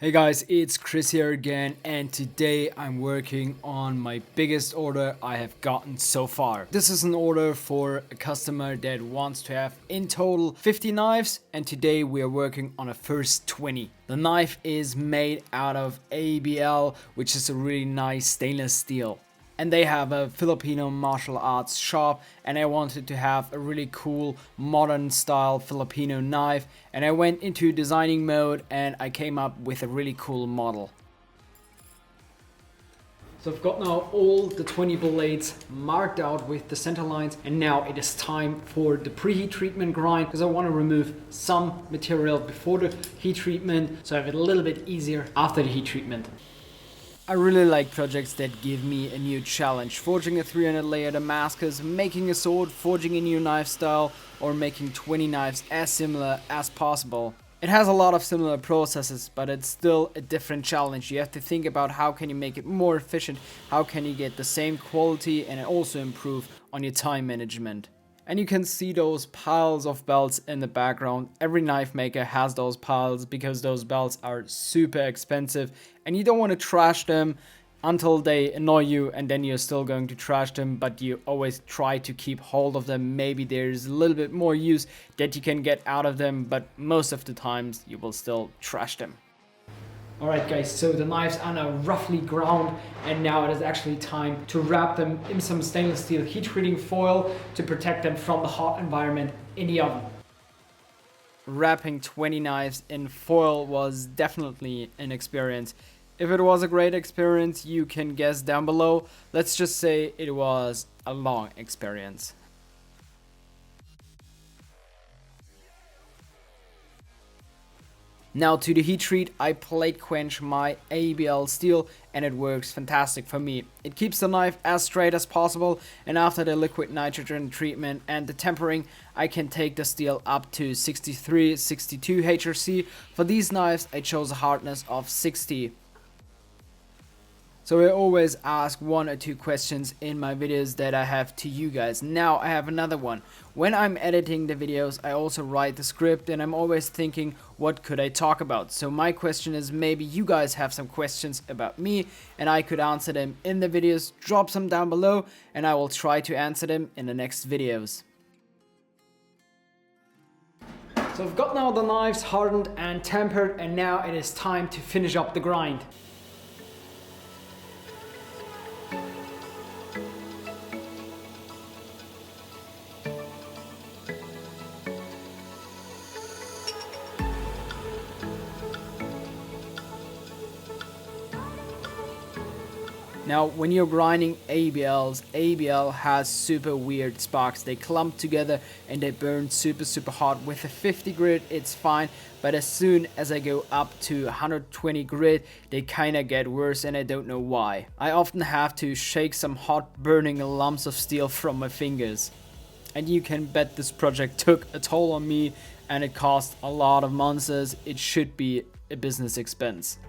Hey guys, it's Chris here again, and today I'm working on my biggest order I have gotten so far. This is an order for a customer that wants to have in total 50 knives, and today we are working on a first 20. The knife is made out of AEB-Steel, which is a really nice stainless steel. And they have a Filipino martial arts shop, and I wanted to have a really cool modern style Filipino knife, and I went into designing mode and I came up with a really cool model. So I've got now all the 20 blades marked out with the center lines, and now it is time for the preheat treatment grind, because I want to remove some material before the heat treatment so I have it a little bit easier after the heat treatment. I really like projects that give me a new challenge. Forging a 300 layer Damascus, making a sword, forging a new knife style, or making 20 knives as similar as possible. It has a lot of similar processes, but it's still a different challenge. You have to think about how can you make it more efficient, how can you get the same quality, and also improve on your time management. And you can see those piles of belts in the background. Every knife maker has those piles because those belts are super expensive and you don't want to trash them until they annoy you, and then you're still going to trash them, but you always try to keep hold of them. Maybe there's a little bit more use that you can get out of them, but most of the times you will still trash them. Alright guys, so the knives are now roughly ground, and now it is actually time to wrap them in some stainless steel heat treating foil to protect them from the hot environment in the oven. Wrapping 20 knives in foil was definitely an experience. If it was a great experience, you can guess down below. Let's just say it was a long experience. Now to the heat treat, I plate quench my AEB-Steel and it works fantastic for me. It keeps the knife as straight as possible, and after the liquid nitrogen treatment and the tempering, I can take the steel up to 63, 62 HRC. For these knives I chose a hardness of 60. So I always ask 1 or 2 questions in my videos that I have to you guys. Now I have another one. When I'm editing the videos, I also write the script, and I'm always thinking, what could I talk about? So my question is, maybe you guys have some questions about me and I could answer them in the videos. Drop some down below and I will try to answer them in the next videos. So I've got now the knives hardened and tempered, and now it is time to finish up the grind. Now, when you're grinding AEB-Ls, AEB-L has super weird sparks. They clump together and they burn super hot. With a 50 grit, it's fine, but as soon as I go up to 120 grit, they kinda get worse, and I don't know why. I often have to shake some hot burning lumps of steel from my fingers. And you can bet this project took a toll on me, and it cost a lot of monsters. It should be a business expense.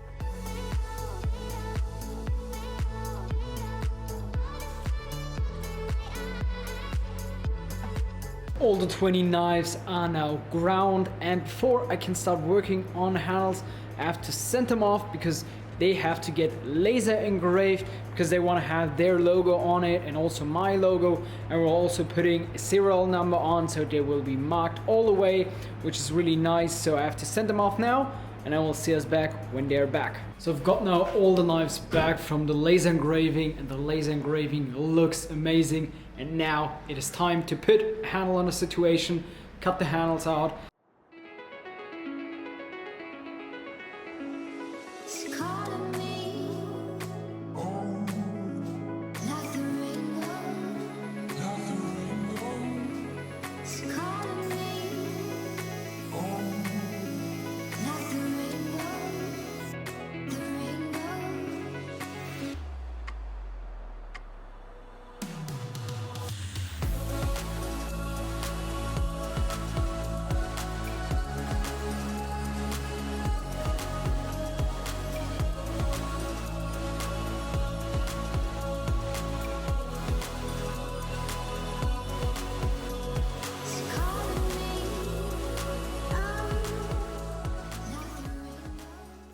All the 20 knives are now ground, and before I can start working on handles, I have to send them off because they have to get laser engraved, because they want to have their logo on it and also my logo, and we're also putting a serial number on, so they will be marked all the way, which is really nice. So I have to send them off now, and I will see us back when they're back. So I've got now all the knives back from the laser engraving, and the laser engraving looks amazing. And now it is time to put a handle on the situation, cut the handles out.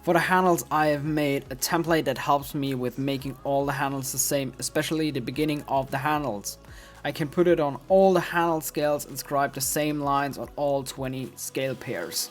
For the handles, I have made a template that helps me with making all the handles the same, especially the beginning of the handles. I can put it on all the handle scales and scribe the same lines on all 20 scale pairs.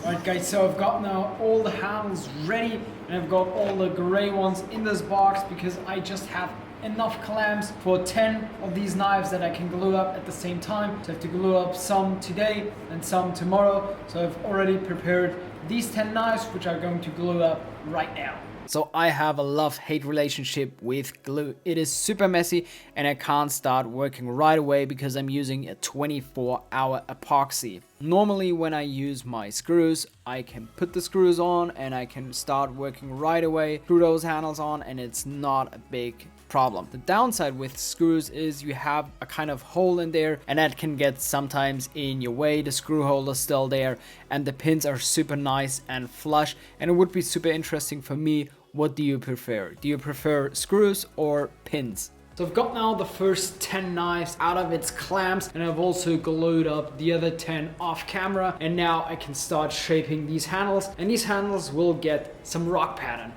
Alright guys, so I've got now all the handles ready and I've got all the grey ones in this box because I just have enough clamps for 10 of these knives that I can glue up at the same time. So I have to glue up some today and some tomorrow. So I've already prepared these 10 knives which I'm going to glue up right now. So I have a love-hate relationship with glue. It is super messy and I can't start working right away because I'm using a 24-hour epoxy. Normally when I use my screws, I can put the screws on and I can start working right away, screw those handles on, and it's not a big problem. The downside with screws is you have a kind of hole in there and that can get sometimes in your way. The screw hole is still there and the pins are super nice and flush, and it would be super interesting for me. What do you prefer? Do you prefer screws or pins? So I've got now the first 10 knives out of its clamps and I've also glued up the other 10 off camera, and now I can start shaping these handles, and these handles will get some Rockpattern.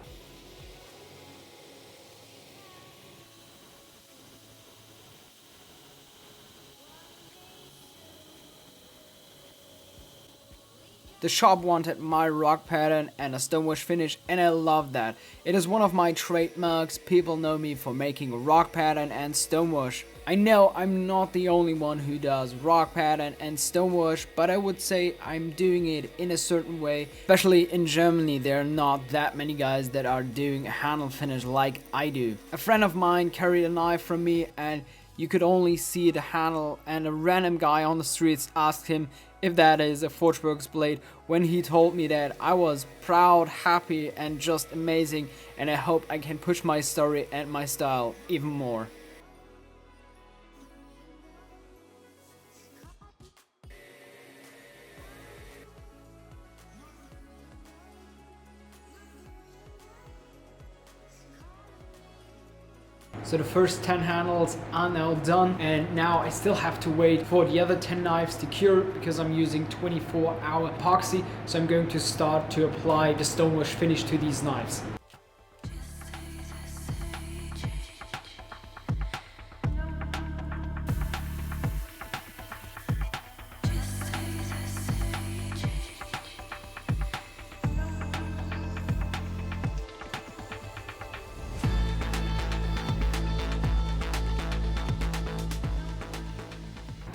The shop wanted my Rockpattern and a stonewash finish, and I love that. It is one of my trademarks. People know me for making Rockpattern and stonewash. I know I'm not the only one who does Rockpattern and stonewash, but I would say I'm doing it in a certain way. Especially in Germany, there are not that many guys that are doing a handle finish like I do. A friend of mine carried a knife from me and you could only see the handle, and a random guy on the streets asked him if that is a Forgeworks blade. When he told me that, I was proud, happy and just amazing, and I hope I can push my story and my style even more. So the first 10 handles are now done, and now I still have to wait for the other 10 knives to cure because I'm using 24-hour epoxy. So I'm going to start to apply the stonewash finish to these knives.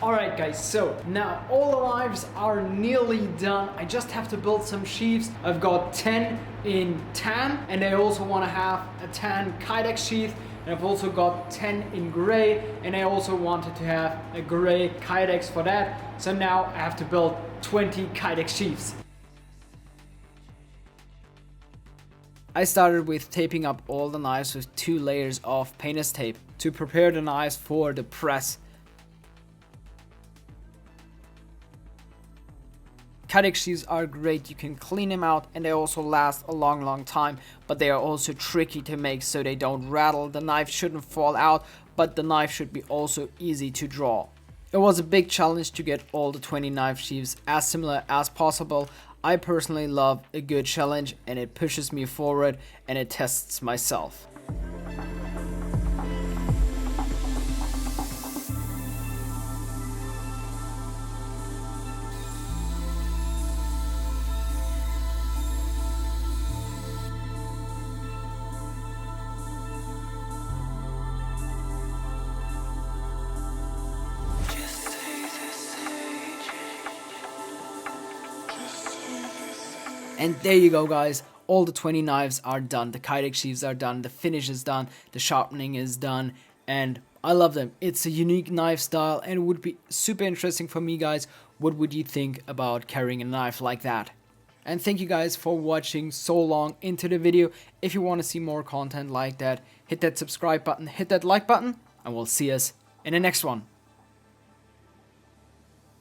Alright guys, so now all the knives are nearly done. I just have to build some sheaths. I've got 10 in tan, and I also want to have a tan Kydex sheath. And I've also got 10 in gray, and I also wanted to have a gray Kydex for that. So now I have to build 20 Kydex sheaths. I started with taping up all the knives with 2 layers of painter's tape to prepare the knives for the press. Kydexsheaths are great, you can clean them out and they also last a long time, but they are also tricky to make so they don't rattle. The knife shouldn't fall out, but the knife should be also easy to draw. It was a big challenge to get all the 20 knife sheaths as similar as possible. I personally love a good challenge, and it pushes me forward and it tests myself. And there you go guys, all the 20 knives are done, the Kydexsheaths are done, the finish is done, the sharpening is done, and I love them. It's a unique knife style and it would be super interesting for me guys. What would you think about carrying a knife like that? And thank you guys for watching so long into the video. If you want to see more content like that, hit that subscribe button, hit that like button, and we'll see us in the next one.